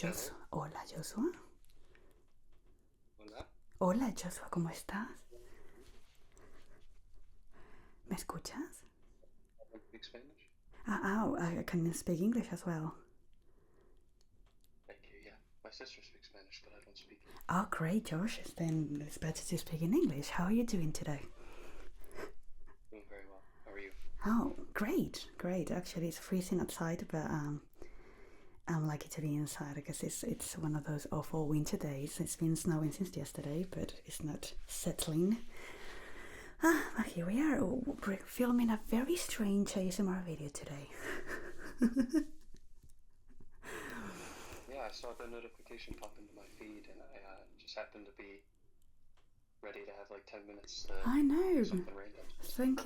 Hola, Joshua. Hola. Hola, Joshua, ¿cómo estás? ¿Me escuchas? I speak Spanish. I can speak English as well. Thank you. Yeah, my sister speaks Spanish, but I don't speak it. Oh, great, Josh. Then it's better to speak in English. How are you doing today? Doing very well. How are you? Oh, great. Actually, it's freezing outside, but I'm lucky to be inside because it's one of those awful winter days. It's been snowing since yesterday, but it's not settling. But here we are. We're filming a very strange ASMR video today. Yeah, I saw the notification pop into my feed, and I just happened to be ready to have like 10 minutes to I know. something random. Thank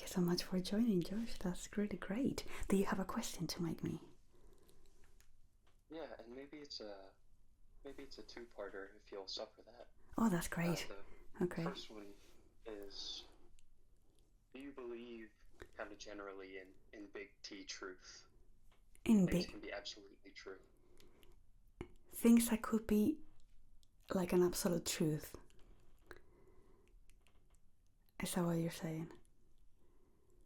you so much for joining, Josh. That's really great. Do you have a question to make me? Yeah, and maybe it's a two-parter if you'll suffer that. Oh, that's great. Okay. The first one is, do you believe kind of generally in big T truth? Things can be absolutely true. Things that could be like an absolute truth. Is that what you're saying?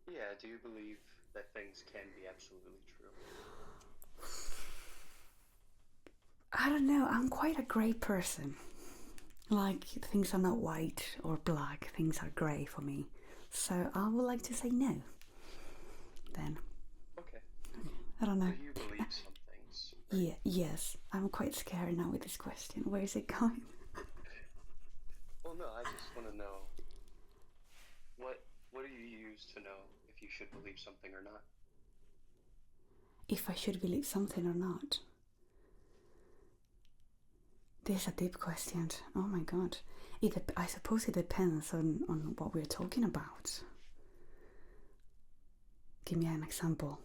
Yeah, do you believe that things can be absolutely true? I don't know. I'm quite a grey person. Like, things are not white or black, things are grey for me. So I would like to say no. Then. Okay. I don't know. Do you believe some things? Right? Yeah, yes. I'm quite scared now with this question. Where is it going? Well, no, I just want to know what do you use to know if you should believe something or not? If I should believe something or not? This is a deep question. Oh my god. I suppose it depends on what we're talking about. Give me an example.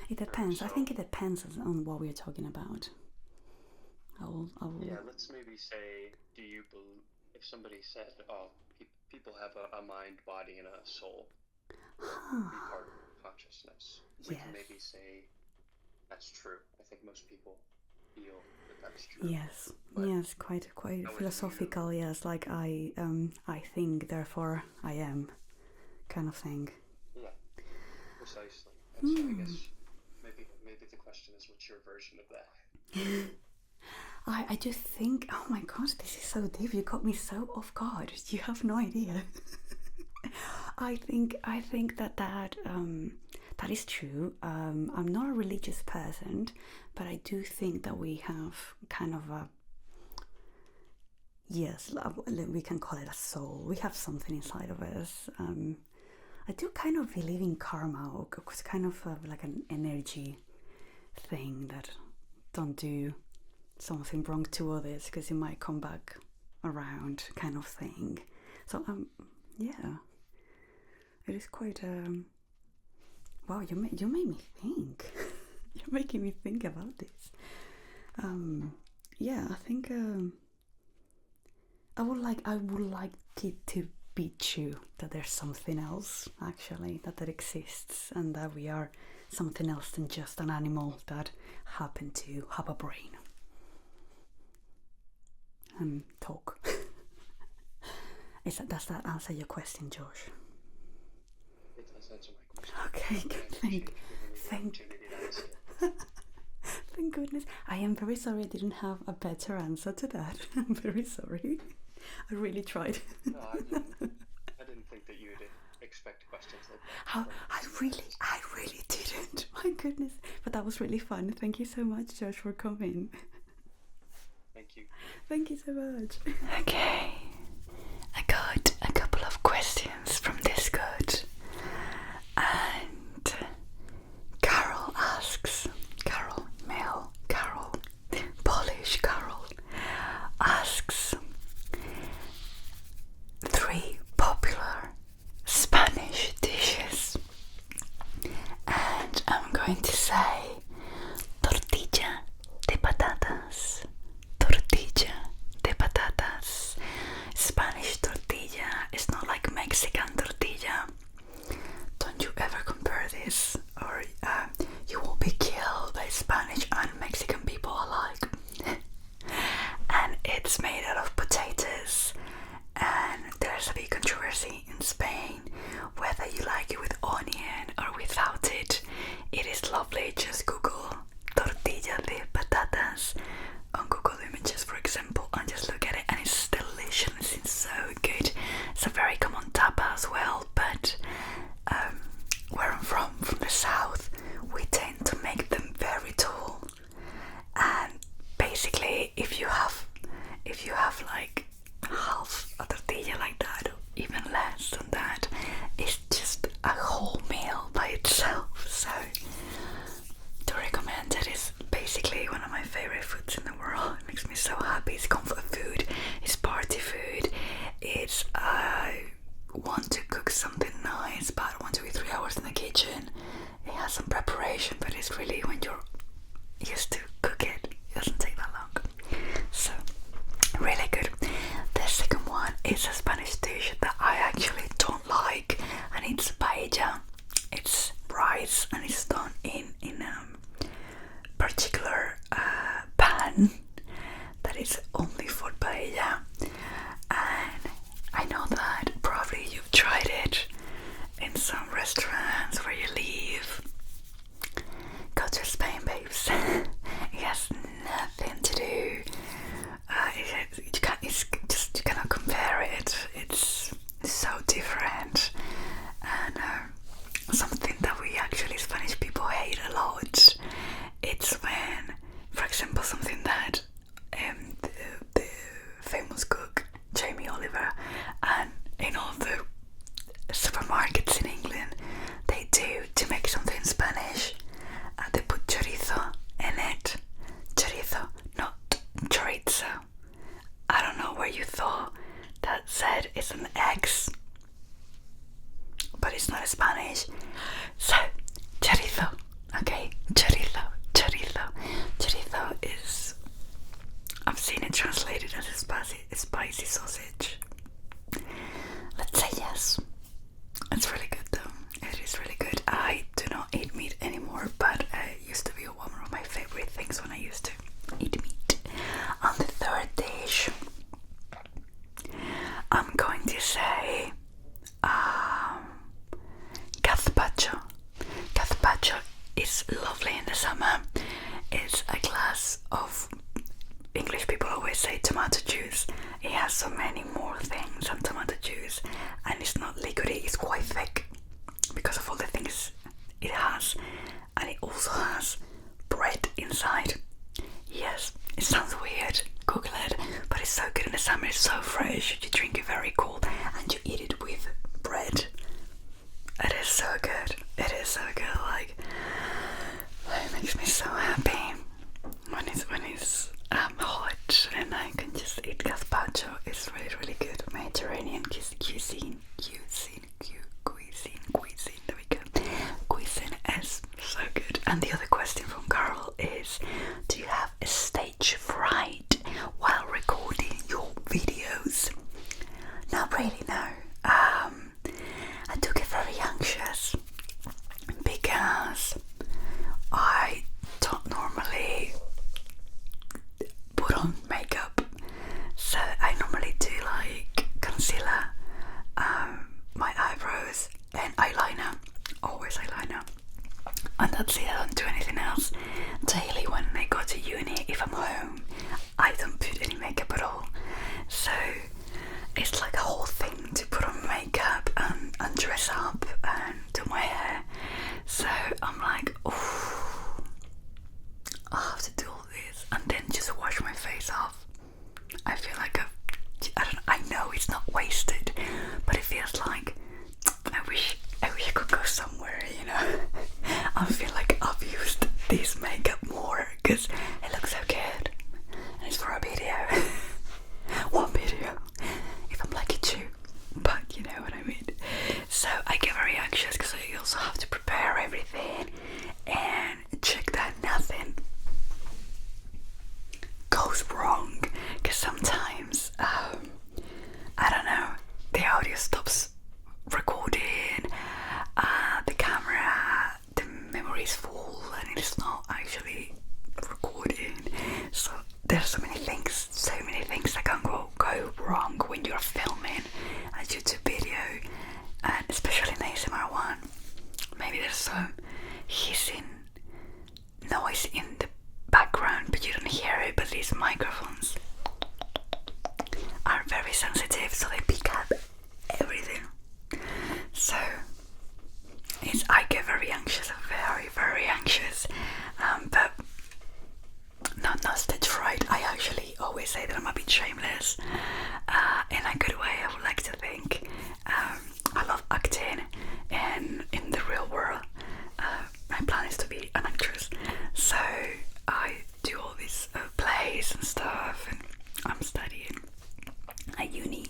It depends. So, I think it depends on what we're talking about. Yeah, let's maybe say, do you believe, if somebody said, oh, people have a mind, body, and a soul, or be part of consciousness, we can maybe say that's true. I think most people feel that that's true. Yes, but yes, quite philosophical. Yes, like I think, therefore I am, kind of thing. Yeah, precisely. And so I guess maybe the question is, what's your version of that? I just think, oh my god, this is so deep. You got me so off guard. You have no idea. I think that is true. I'm not a religious person, but I do think that we have kind of a, yes, we can call it a soul. We have something inside of us. I do kind of believe in karma, or it's kind of like an energy thing that don't do something wrong to others because it might come back around, kind of thing. So yeah, it is quite wow, you made me think. You're making me think about this. Yeah, I think I would like it to be true that there's something else actually that exists, and that we are something else than just an animal that happen to have a brain and talk. Does that answer your question, Josh? It does answer my question. Okay, good. Thank goodness. I am very sorry I didn't have a better answer to that. I'm very sorry. I really tried. No, I didn't think that you'd expect questions like that. I really didn't. My goodness. But that was really fun. Thank you so much, Josh, for coming. Thank you. Thank you so much. Okay. I got a couple of questions from Discord. And Carol asks, Polish Carol asks 3 popular Spanish dishes. And I'm going to say tortilla de patatas. Spanish tortilla is not like Mexican tortilla. Don't you ever compare this, or you will be killed by Spanish and Mexican it's a Spanish dish that I actually don't like, and it's paella. It's rice and it's done in a particular pan that is only for paella. And I know that probably you've tried it in some restaurants where you leave. Go to Spain, babes. It has nothing to do. You cannot compare it. It's so different, and something that we actually Spanish people hate a lot. It's when, for example, something that the famous cook Jamie Oliver and in all the supermarkets in England they do to make something Spanish. They put chorizo in it. Chorizo, not chorizo. I don't know where you thought that said it's an X, but it's not Spanish. So, chorizo, okay? Chorizo, chorizo. Chorizo is, I've seen it translated as a spicy sausage. Let's say yes. It's really good though. It is really good. I do not eat meat anymore, but it used to be one of my favorite things when I used to eat meat. On the third dish, I'm going to say gazpacho. Gazpacho is lovely in the summer. It's a glass of, English people always say tomato juice. It has so many more things than tomato juice, and it's not liquidy, it's quite thick because of all the things it has, and it also has bread inside. Yes, it sounds weird, Google it, but it's so good in the summer. It's so fresh. You drink it very cold and you eat it with bread. It is so good. It is so good. Like, it makes me so happy when it's hot and I can just eat gazpacho. It's really, really good. Mediterranean cuisine. There we go. Cuisine is so good. And the other question from Carol is, do you have a stage fright while recording your videos? Not really, no. I do get very anxious because I don't normally put on makeup. So I normally do like concealer, my eyebrows and eyeliner, always eyeliner, and that's it. I don't do anything else. Daily when I go to uni, if I'm home, I don't put any makeup at all. So it's like a whole thing to put on makeup and dress up and do my hair. So I'm like, oh, I have to do all this and then just wash my face off. I feel like I know it's not wasted, but it feels like I wish I could go somewhere, you know. I feel like I've used this makeup more because it looks so good and it's for a video. One video, if I'm lucky to, but you know what I mean. So I get very anxious because I also have to prepare everything and check that nothing goes wrong, because sometimes I don't know, the audio stops recording, the camera, the memory is full and it's not actually recording. So there's so many things that can go wrong when you're filming a YouTube video, and especially in ASMR one. Maybe there's some hissing noise in the background but you don't hear it, but these microphones are very sensitive, so they pick up everything. So I get very anxious, very anxious, but not stage fright. I actually always say that I'm a bit shameless, in a good way, I would like to think. I love acting, and in the real world, my plan is to be an actress. So I do all these plays and stuff, and I'm studying at uni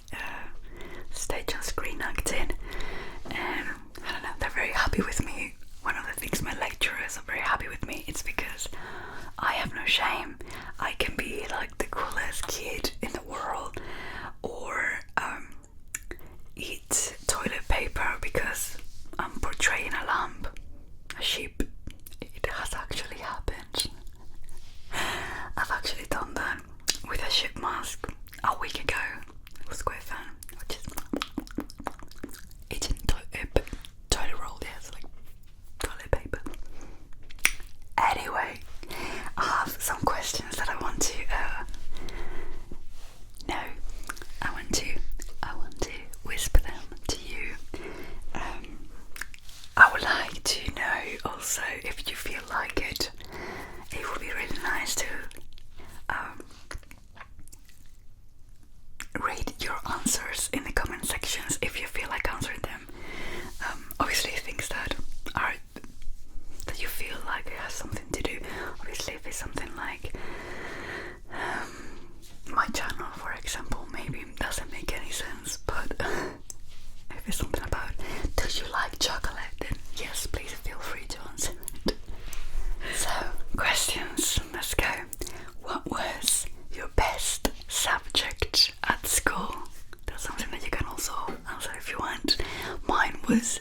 was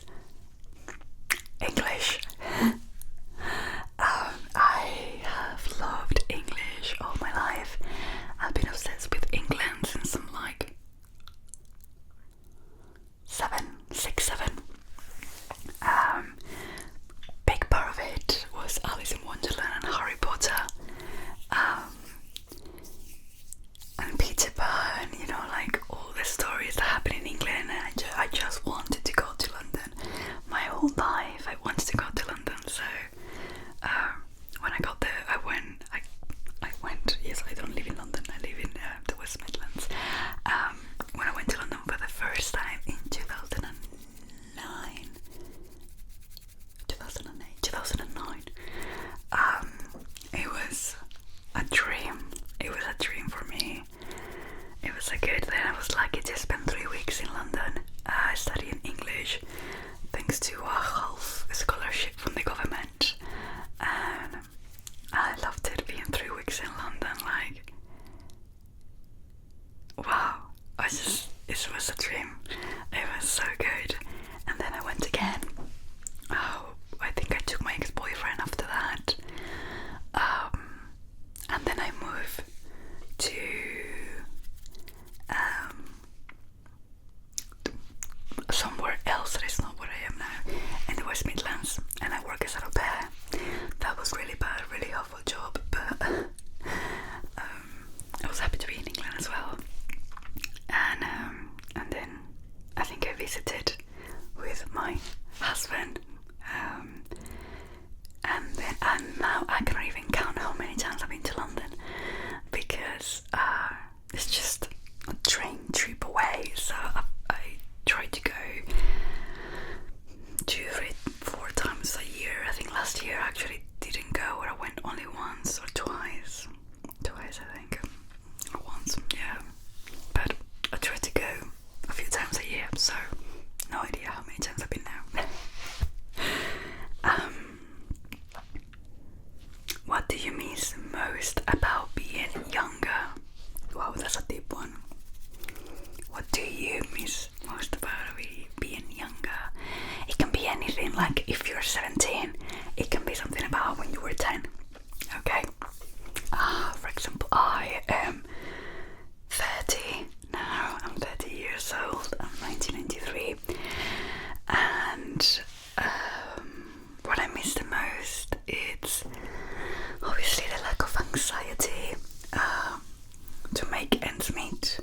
English. I have loved English all my life. I've been obsessed with England since I'm like 6, 7. Big part of it was Alice in Wonderland and Harry Potter, and Peter Pan, you know, like all the stories that happen in England. And I just wanted to go to London. My whole life I wanted to go to London, so when I got there, I went, yes, I don't live in London, I live in the West Midlands. When I went to London for the first time in 2009, it was a dream. It was a dream for me. It was so good. Then I was lucky to spend 3 weeks in London studying English, thanks to a half scholarship from the government, and I loved it being 3 weeks in London. Like, wow, it was a dream. It was so good. And then I went again. I think I took my ex-boyfriend after that. And then I moved to somewhere else that is not where I am now, in the West Midlands, and I work as an au pair. That was really bad, really awful job, but I was happy to be in England as well. And then I think I visited with my husband, and now I cannot even count how many times I've been to London, because it's just a train trip away. So I try to go 2, 3, 4 times a year. I think last year I actually didn't go, or I went only once or twice. Twice, I think, or once, yeah. But I try to go a few times a year, so no idea how many times I've been now. What do you miss most about being younger? Wow, that's a deep one. What do you miss most about being younger? It can be anything, like if you're 17, it can be something about when you were 10. Okay? For example, I am 30 now. I'm 30 years old. I'm 1993. And what I miss the most, it's obviously the lack of anxiety to make ends meet.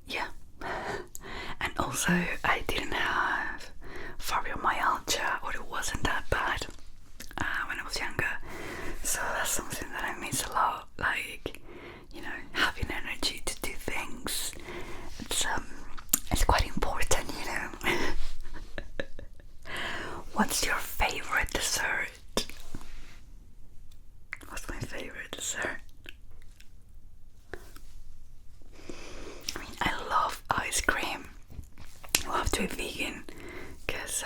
Yeah. And also, I didn't have fibromyalgia, or it wasn't that bad when I was younger. So that's something that I miss a lot. Like, you know, having energy to do things. It's quite important, you know. What's your favorite dessert? What's my favorite dessert? I mean, I love ice cream. You have to be vegan, because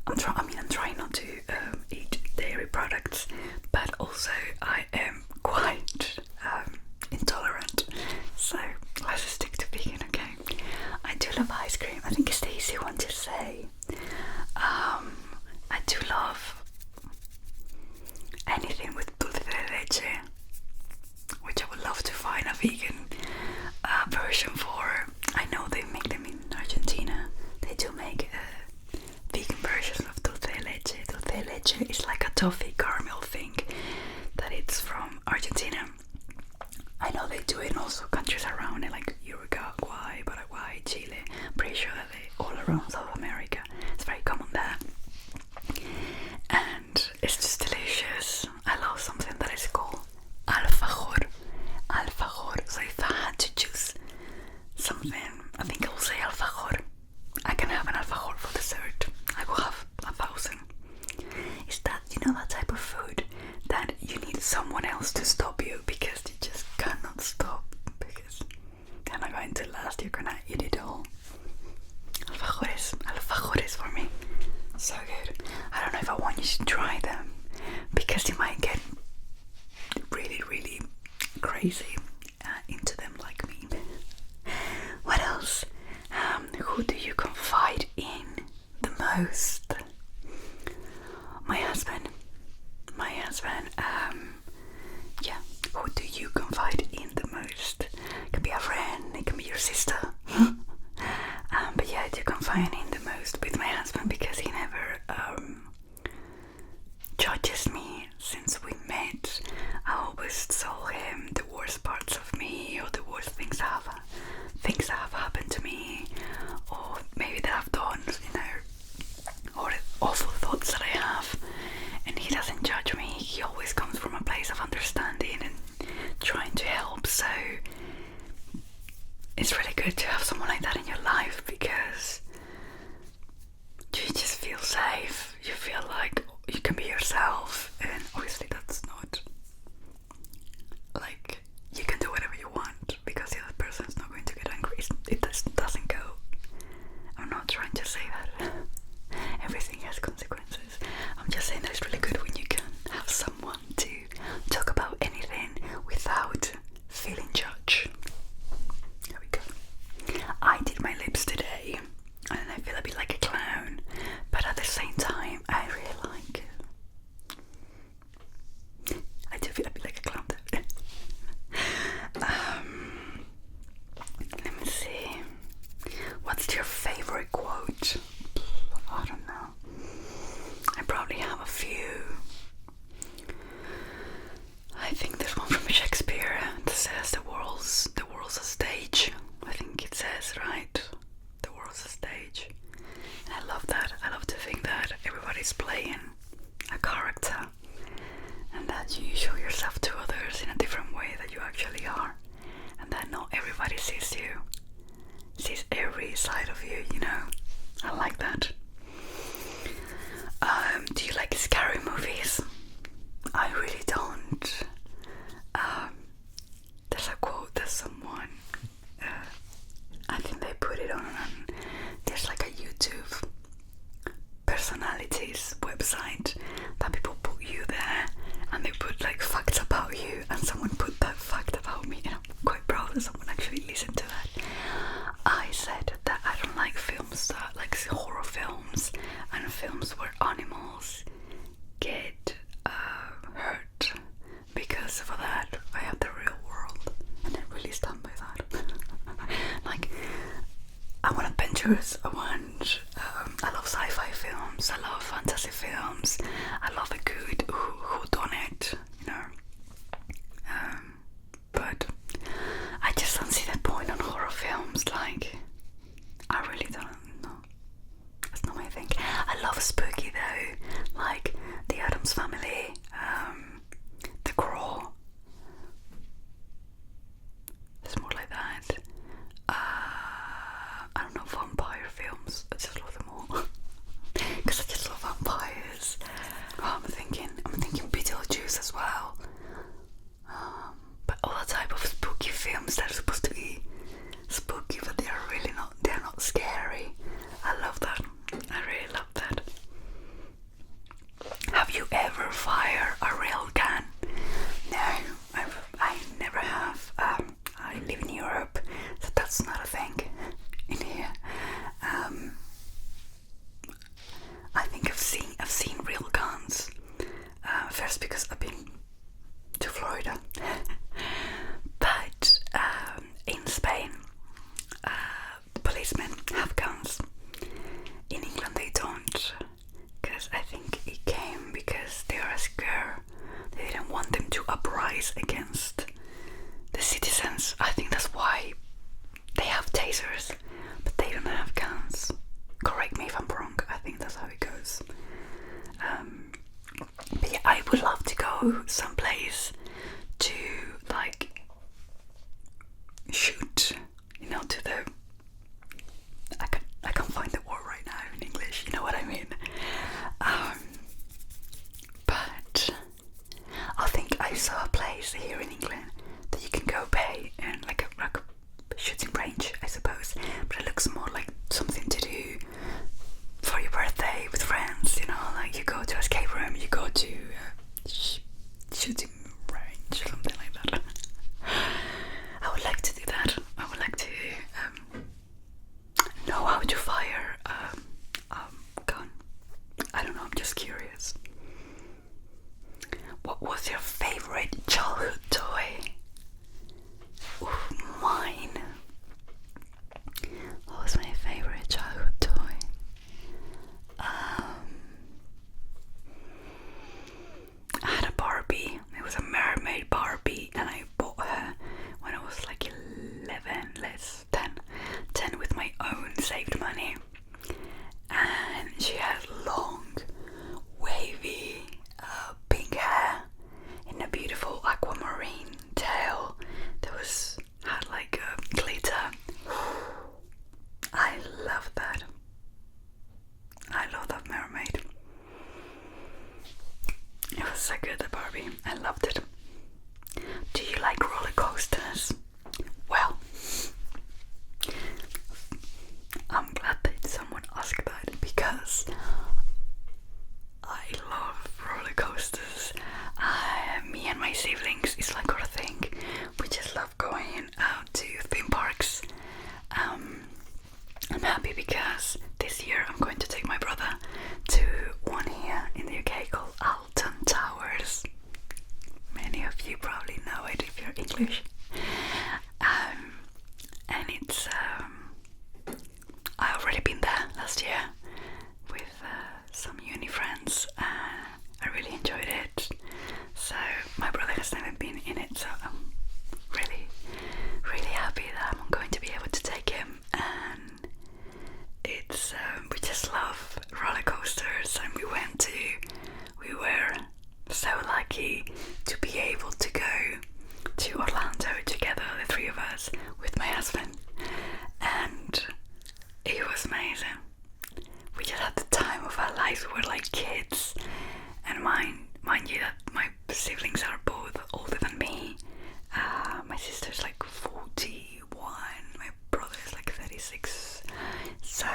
I'm trying not to eat dairy products, but also I am quite intolerant. So let's stick to vegan, okay? I do love ice cream. I think it's the easy one to say. I do love anything with dulce de leche, which I would love to find a vegan version for. I know they make them in Argentina. They do make vegan versions of dulce de leche. Dulce de leche is like a toffee caramel thing that it's from Argentina. I know they do it in also countries around it, like Uruguay, Paraguay, Chile. I'm pretty sure that they all around South America. It's very common there. And it's just delicious. I love something that is called alfajor. Alfajor. So if I had to choose something, I think I will say alfajor. I can have an alfajor for dessert. I will have 1,000. Is that, you know, that type of food that you need someone else to stop you, because you just cannot stop, because they're not going to last. You're gonna eat it all. Alfajores for me. So good. I don't know if I want you to try them, because you might get really, really crazy into them like me. What else? Who most? My husband. Yeah, who do you confide in the most? It can be a friend, it can be your sister. But yeah, I do confide in the most with my husband because he never judges me since we met. I always tell him the worst parts of me, or the worst things that have happened to me, or maybe that I've done, or the awful thoughts that I have. And he doesn't judge me. He always comes from a place of understanding and trying to help. So it's really good to have someone like that in your life because you just feel safe. You feel like you can be yourself, and obviously that's not like you can do whatever you want because the other person's not going to get angry. It doesn't go. I'm not trying to say that everything has consequences. I'm just saying that it's really good when you can have someone to talk about anything without feeling judged. There we go. I did my lips today and I feel a bit like a clown, but at the same time I really like it. I do feel a bit like a clown though. Let me see. What's your favorite quote? I don't know. I probably have a few. I think there's one from Shakespeare that says the world's a stage. I think it says, right? The world's a stage. And I love that. I love to think that everybody's playing a character and that you show yourself to others in a different way that you actually are, and that not everybody sees every side of you, you know. I like that. Do you like scary movies? I really don't. There's a quote that someone, I think they put it on, there's like a YouTube personalities website that people put you there and they put like facts about you, and someone put that fact about me, and I'm quite proud that someone actually listened to that. I said that I don't like films that, like horror films and films where animals get hurt, because for that I have the real world, and I really stand by that. Like, I want adventures, I love sci-fi films, I love fantasy films, I love a good whodunit, you know. But I just don't see the point on horror films. Like, I really don't know. That's not my thing. I love spooky though, like The Addams Family, The Crawl. It's more like that. I don't know, vampire films. husband, and it was amazing. We just had the time of our lives. We were like kids, and mind you that my siblings are both older than me. My sister's like 41, my brother is like 36. So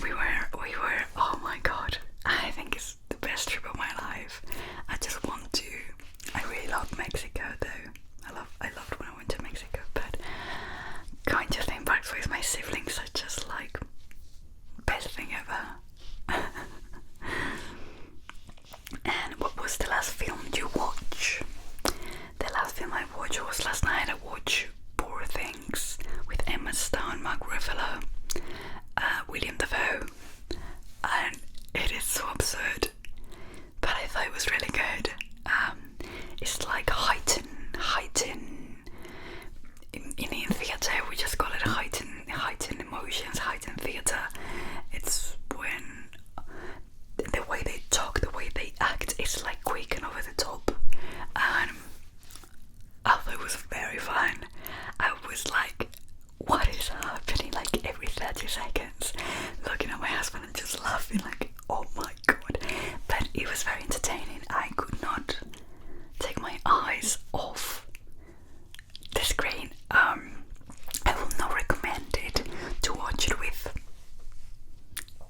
we were, oh my god, I think it's the best trip of my life. I really loved Mexico though. I loved when I went to Mexico, but going to theme parks with my siblings are just like best thing ever. And what was the last film you watched? The last film I watched was last night. I watched Poor Things with Emma Stone, Mark Ruffalo, William Dafoe, and it is so absurd, but I thought it was really good. It's like heightened in theatre. We just call it heightened emotions, heightened theatre. It's when the way they talk, the way they act, is like quick and over the top, and I thought it was very fun. I was like, what is happening? Like every 30 seconds, looking at my husband and just laughing like, oh my god. But it was very entertaining. I could not take my eyes off the screen. I will not recommend it to watch it with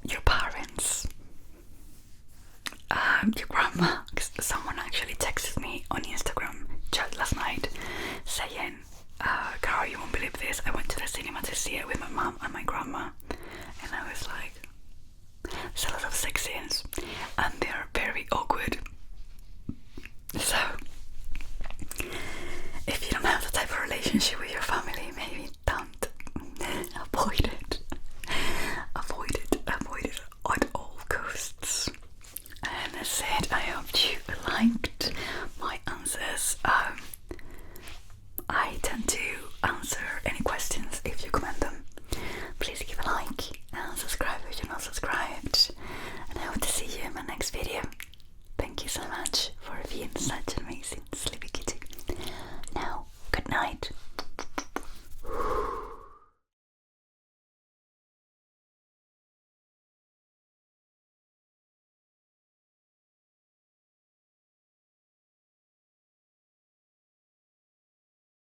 your parents, your grandma. Cause someone actually texted me on Instagram just last night saying, Carol, you won't believe this, I went to the cinema to see it with my mom and my grandma, and I was like, there's a lot of sex scenes and they're very awkward. So if you don't have the type of relationship with your family, maybe don't. Avoid it at all costs. And that's it. I hope you liked my answers. I tend to answer any questions if you comment them. Please give a like and subscribe if you're not subscribed, and I hope to see you in my next video.